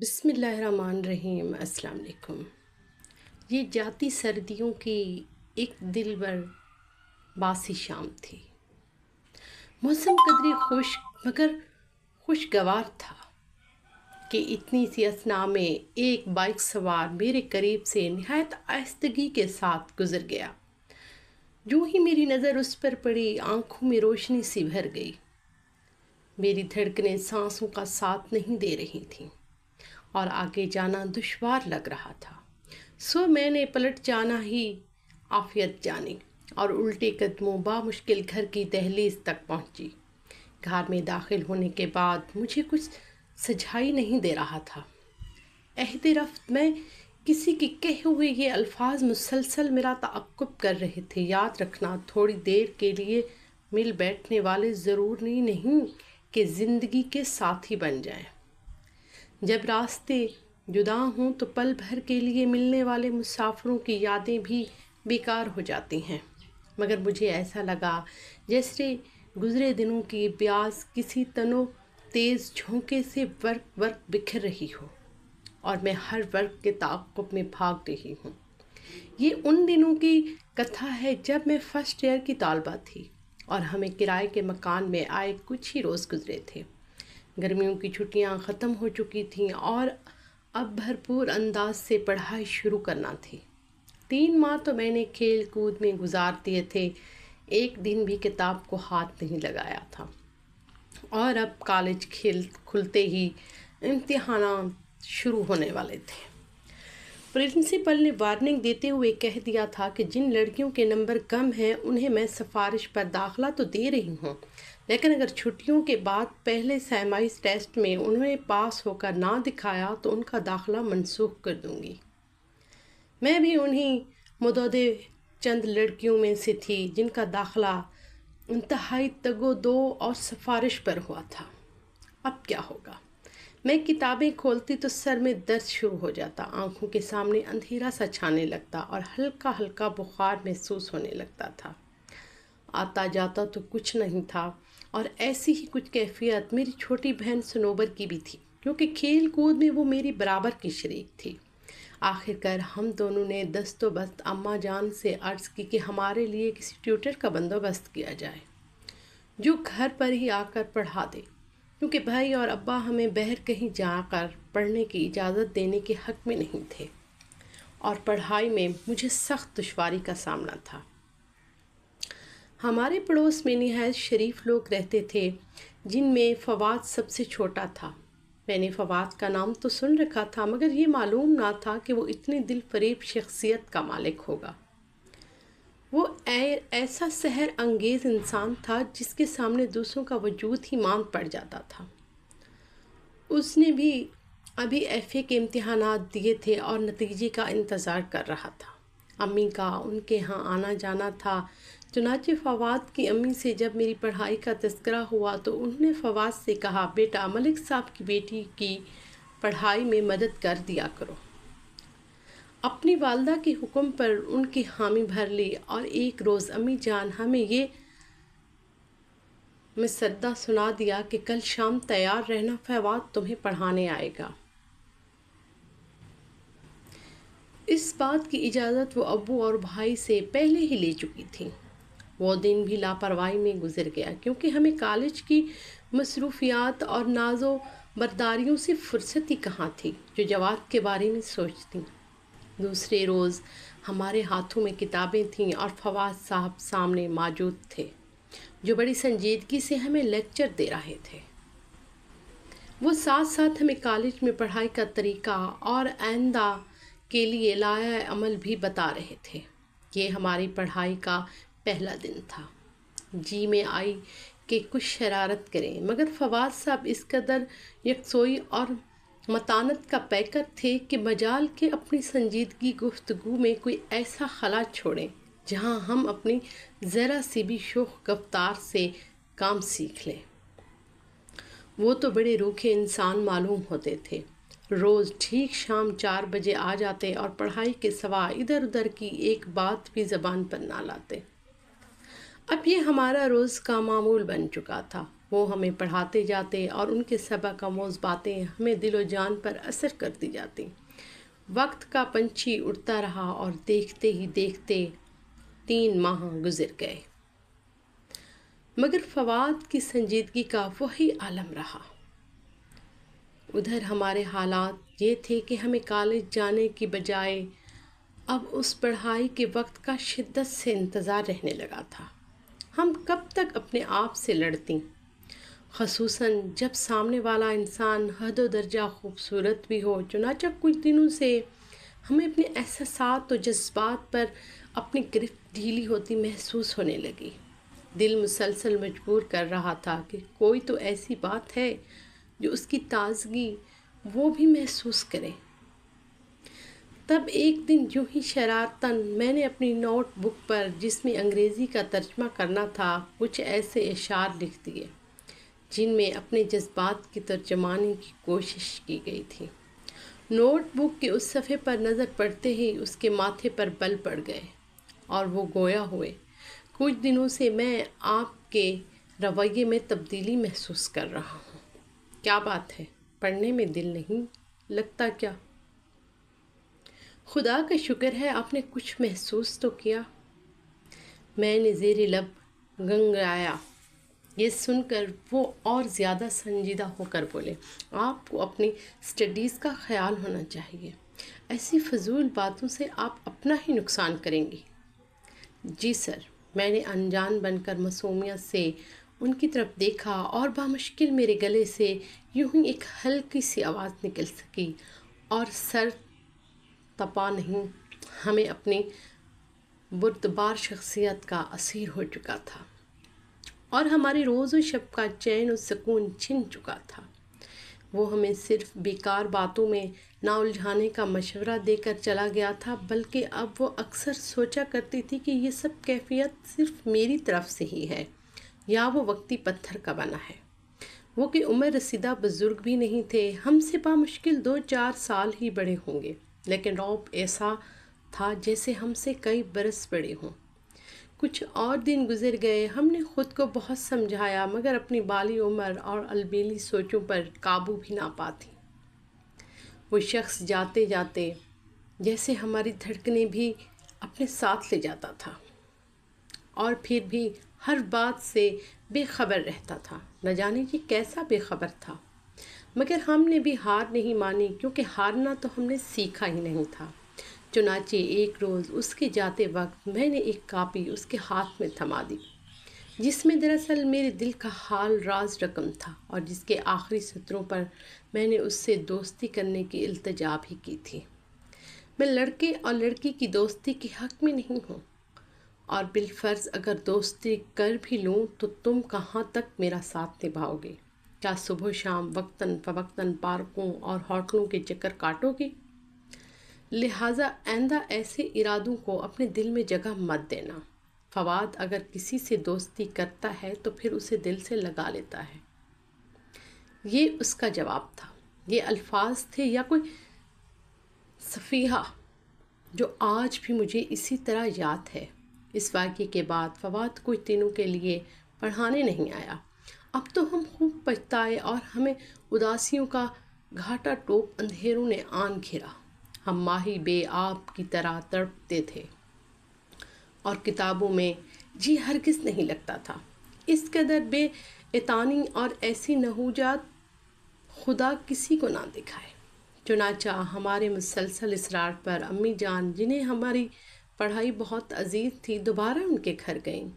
بسم اللہ الرحمن الرحیم۔ السلام علیکم۔ یہ جاتی سردیوں کی ایک دل بر باسی شام تھی۔ موسم قدری خشک مگر خوشگوار تھا کہ اتنی سی اثنا میں ایک بائک سوار میرے قریب سے نہایت آہستگی کے ساتھ گزر گیا۔ جو ہی میری نظر اس پر پڑی، آنکھوں میں روشنی سی بھر گئی۔ میری دھڑکنیں سانسوں کا ساتھ نہیں دے رہی تھیں اور آگے جانا دشوار لگ رہا تھا، سو میں نے پلٹ جانا ہی عافیت جانی اور الٹے قدموں بامشکل گھر کی دہلیز تک پہنچی۔ گھر میں داخل ہونے کے بعد مجھے کچھ سجھائی نہیں دے رہا تھا۔ عہد رفت میں کسی کے کہے ہوئے یہ الفاظ مسلسل میرا تعقب کر رہے تھے: یاد رکھنا، تھوڑی دیر کے لیے مل بیٹھنے والے ضروری نہیں کہ زندگی کے ساتھی بن جائیں۔ جب راستے جدا ہوں تو پل بھر کے لیے ملنے والے مسافروں کی یادیں بھی بیکار ہو جاتی ہیں، مگر مجھے ایسا لگا جیسے گزرے دنوں کی بیاض کسی تنو تیز جھونکے سے ورق ورق بکھر رہی ہو اور میں ہر ورق کے تعاقب میں بھاگ رہی ہوں۔ یہ ان دنوں کی کتھا ہے جب میں فرسٹ ایئر کی طالبہ تھی اور ہمیں کرائے کے مکان میں آئے کچھ ہی روز گزرے تھے۔ گرمیوں کی چھٹیاں ختم ہو چکی تھیں اور اب بھرپور انداز سے پڑھائی شروع کرنا تھی۔ 3 ماہ تو میں نے کھیل کود میں گزار دیے تھے، ایک دن بھی کتاب کو ہاتھ نہیں لگایا تھا، اور اب کالج کھلتے ہی امتحانات شروع ہونے والے تھے۔ پرنسپل نے وارننگ دیتے ہوئے کہہ دیا تھا کہ جن لڑکیوں کے نمبر کم ہیں انہیں میں سفارش پر داخلہ تو دے رہی ہوں، لیکن اگر چھٹیوں کے بعد پہلے سیمائز ٹیسٹ میں انہوں نے پاس ہو کر نہ دکھایا تو ان کا داخلہ منسوخ کر دوں گی۔ میں بھی انہی متعدد چند لڑکیوں میں سے تھی جن کا داخلہ انتہائی تگ و دو اور سفارش پر ہوا تھا۔ اب کیا ہوگا؟ میں کتابیں کھولتی تو سر میں درد شروع ہو جاتا، آنکھوں کے سامنے اندھیرا سا چھانے لگتا اور ہلکا ہلکا بخار محسوس ہونے لگتا تھا۔ آتا جاتا تو کچھ نہیں تھا، اور ایسی ہی کچھ کیفیت میری چھوٹی بہن سنوبر کی بھی تھی، کیونکہ کھیل کود میں وہ میری برابر کی شریک تھی۔ آخر کار ہم دونوں نے دست و بست اماں جان سے عرض کی کہ ہمارے لیے کسی ٹیوٹر کا بندوبست کیا جائے جو گھر پر ہی آ کر پڑھا دے، کیونکہ بھائی اور ابا ہمیں باہر کہیں جا کر پڑھنے کی اجازت دینے کے حق میں نہیں تھے، اور پڑھائی میں مجھے سخت دشواری کا سامنا تھا۔ ہمارے پڑوس میں نہایت شریف لوگ رہتے تھے، جن میں فواد سب سے چھوٹا تھا۔ میں نے فواد کا نام تو سن رکھا تھا، مگر یہ معلوم نہ تھا کہ وہ اتنی دل فریب شخصیت کا مالک ہوگا۔ وہ ایسا سحر انگیز انسان تھا جس کے سامنے دوسروں کا وجود ہی ماند پڑ جاتا تھا۔ اس نے بھی ابھی ایف اے کے امتحانات دیے تھے اور نتیجے کا انتظار کر رہا تھا۔ امی کا ان کے ہاں آنا جانا تھا، چنانچہ فواد کی امی سے جب میری پڑھائی کا تذکرہ ہوا تو انہوں نے فواد سے کہا، بیٹا ملک صاحب کی بیٹی کی پڑھائی میں مدد کر دیا کرو۔ اپنی والدہ کے حکم پر ان کی حامی بھر لی، اور ایک روز امی جان ہمیں یہ مسودہ سنا دیا کہ کل شام تیار رہنا، فواد تمہیں پڑھانے آئے گا۔ اس بات کی اجازت وہ ابو اور بھائی سے پہلے ہی لے چکی تھیں۔ وہ دن بھی لاپرواہی میں گزر گیا، کیونکہ ہمیں کالج کی مصروفیات اور ناز و برداریوں سے فرصت ہی کہاں تھی جو جواب کے بارے میں سوچتی۔ دوسرے روز ہمارے ہاتھوں میں کتابیں تھیں اور فواد صاحب سامنے موجود تھے، جو بڑی سنجیدگی سے ہمیں لیکچر دے رہے تھے۔ وہ ساتھ ساتھ ہمیں کالج میں پڑھائی کا طریقہ اور آئندہ کے لیے لائحہ عمل بھی بتا رہے تھے۔ یہ ہماری پڑھائی کا پہلا دن تھا۔ جی میں آئی کہ کچھ شرارت کریں، مگر فواد صاحب اس قدر یکسوئی اور متانت کا پیکر تھے کہ مجال کے اپنی سنجیدگی گفتگو میں کوئی ایسا خلا چھوڑیں جہاں ہم اپنی ذرا سی بھی شوخ گفتار سے کام سیکھ لیں۔ وہ تو بڑے روکھے انسان معلوم ہوتے تھے، روز ٹھیک شام 4 بجے آ جاتے اور پڑھائی کے سوا ادھر ادھر کی ایک بات بھی زبان پر نہ لاتے۔ اب یہ ہمارا روز کا معمول بن چکا تھا۔ وہ ہمیں پڑھاتے جاتے اور ان کے سبق آموز باتیں ہمیں دل و جان پر اثر کرتی جاتی۔ وقت کا پنچھی اڑتا رہا اور دیکھتے ہی دیکھتے 3 ماہ گزر گئے، مگر فواد کی سنجیدگی کا وہی عالم رہا۔ ادھر ہمارے حالات یہ تھے کہ ہمیں کالج جانے کی بجائے اب اس پڑھائی کے وقت کا شدت سے انتظار رہنے لگا تھا۔ ہم کب تک اپنے آپ سے لڑتیں، خصوصاً جب سامنے والا انسان حد و درجہ خوبصورت بھی ہو۔ چنانچہ کچھ دنوں سے ہمیں اپنے احساسات و جذبات پر اپنی گرفت ڈھیلی ہوتی محسوس ہونے لگی۔ دل مسلسل مجبور کر رہا تھا کہ کوئی تو ایسی بات ہے جو اس کی تازگی وہ بھی محسوس کرے۔ تب ایک دن یوں ہی شرارتاً میں نے اپنی نوٹ بک پر، جس میں انگریزی کا ترجمہ کرنا تھا، کچھ ایسے اشعار لکھ دیے جن میں اپنے جذبات کی ترجمانی کی کوشش کی گئی تھی۔ نوٹ بک کے اس صفحے پر نظر پڑتے ہی اس کے ماتھے پر بل پڑ گئے اور وہ گویا ہوئے۔ کچھ دنوں سے میں آپ کے رویے میں تبدیلی محسوس کر رہا ہوں۔ کیا بات ہے، پڑھنے میں دل نہیں لگتا کیا؟ خدا کا شکر ہے آپ نے کچھ محسوس تو کیا۔ میں نے زیر لب گنگنایا۔ یہ سن کر وہ اور زیادہ سنجیدہ ہو کر بولے، آپ کو اپنی اسٹڈیز کا خیال ہونا چاہیے، ایسی فضول باتوں سے آپ اپنا ہی نقصان کریں گی۔ جی سر، میں نے انجان بن کر معصومیت سے ان کی طرف دیکھا اور بامشکل میرے گلے سے یوں ہی ایک ہلکی سی آواز نکل سکی اور سر تپا نہیں، ہمیں اپنی بردبار شخصیت کا اسیر ہو چکا تھا اور ہماری روز و شب کا چین و سکون چھن چکا تھا۔ وہ ہمیں صرف بیکار باتوں میں نہ الجھانے کا مشورہ دے کر چلا گیا تھا، بلکہ اب وہ اکثر سوچا کرتی تھی کہ یہ سب کیفیت صرف میری طرف سے ہی ہے یا وہ وقتی پتھر کا بنا ہے۔ وہ کہ عمر رسیدہ بزرگ بھی نہیں تھے، ہم سے بامشکل 2-4 سال ہی بڑے ہوں گے، لیکن رعب ایسا تھا جیسے ہم سے کئی برس بڑے ہوں۔ کچھ اور دن گزر گئے، ہم نے خود کو بہت سمجھایا، مگر اپنی بالی عمر اور البیلی سوچوں پر قابو بھی نہ پاتی۔ وہ شخص جاتے جاتے جیسے ہماری دھڑکنیں بھی اپنے ساتھ لے جاتا تھا اور پھر بھی ہر بات سے بے خبر رہتا تھا۔ نہ جانے یہ کیسا بے خبر تھا، مگر ہم نے بھی ہار نہیں مانی، کیونکہ ہارنا تو ہم نے سیکھا ہی نہیں تھا۔ چنانچہ ایک روز اس کے جاتے وقت میں نے ایک کاپی اس کے ہاتھ میں تھما دی، جس میں دراصل میرے دل کا حال راز رقم تھا اور جس کے آخری سطروں پر میں نے اس سے دوستی کرنے کی التجا بھی کی تھی۔ میں لڑکے اور لڑکی کی دوستی کے حق میں نہیں ہوں، اور بالفرض اگر دوستی کر بھی لوں تو تم کہاں تک میرا ساتھ نبھاؤ گے؟ کیا صبح و شام وقتاً فوقتاً پارکوں اور ہوٹلوں کے چکر کاٹو گی؟ لہٰذا آئندہ ایسے ارادوں کو اپنے دل میں جگہ مت دینا۔ فواد اگر کسی سے دوستی کرتا ہے تو پھر اسے دل سے لگا لیتا ہے۔ یہ اس کا جواب تھا۔ یہ الفاظ تھے یا کوئی صفیحہ جو آج بھی مجھے اسی طرح یاد ہے۔ اس واقعے کے بعد فواد کچھ دنوں کے لیے پڑھانے نہیں آیا۔ اب تو ہم خوب پچھتائے اور ہمیں اداسیوں کا گھاٹا ٹوپ اندھیروں نے آن گھیرا۔ ہم ماہی بے آب کی طرح تڑپتے تھے اور کتابوں میں جی ہرگز نہیں لگتا تھا۔ اس قدر بے اطاعتی اور ایسی نحوجات خدا کسی کو نہ دکھائے۔ چنانچہ ہمارے مسلسل اصرار پر امی جان، جنہیں ہماری پڑھائی بہت عزیز تھی، دوبارہ ان کے گھر گئیں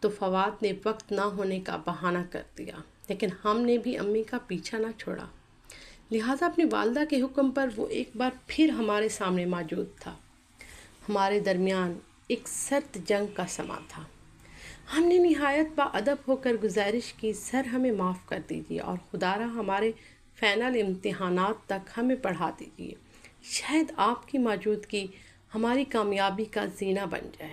تو فواد نے وقت نہ ہونے کا بہانہ کر دیا، لیکن ہم نے بھی امی کا پیچھا نہ چھوڑا۔ لہٰذا اپنی والدہ کے حکم پر وہ ایک بار پھر ہمارے سامنے موجود تھا۔ ہمارے درمیان ایک سرد جنگ کا سما تھا۔ ہم نے نہایت باادب ہو کر گزارش کی، سر ہمیں معاف کر دیجیے اور خدا را ہمارے فائنل امتحانات تک ہمیں پڑھا دیجیے، شاید آپ کی موجودگی ہماری کامیابی کا زینہ بن جائے۔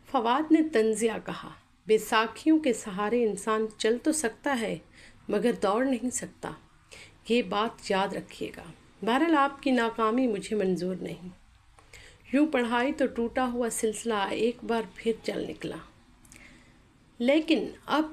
فواد نے طنزیہ کہا، بیساکھیوں کے سہارے انسان چل تو سکتا ہے مگر دوڑ نہیں سکتا، یہ بات یاد رکھیے گا۔ بہرحال آپ کی ناکامی مجھے منظور نہیں۔ یوں پڑھائی تو ٹوٹا ہوا سلسلہ ایک بار پھر چل نکلا، لیکن اب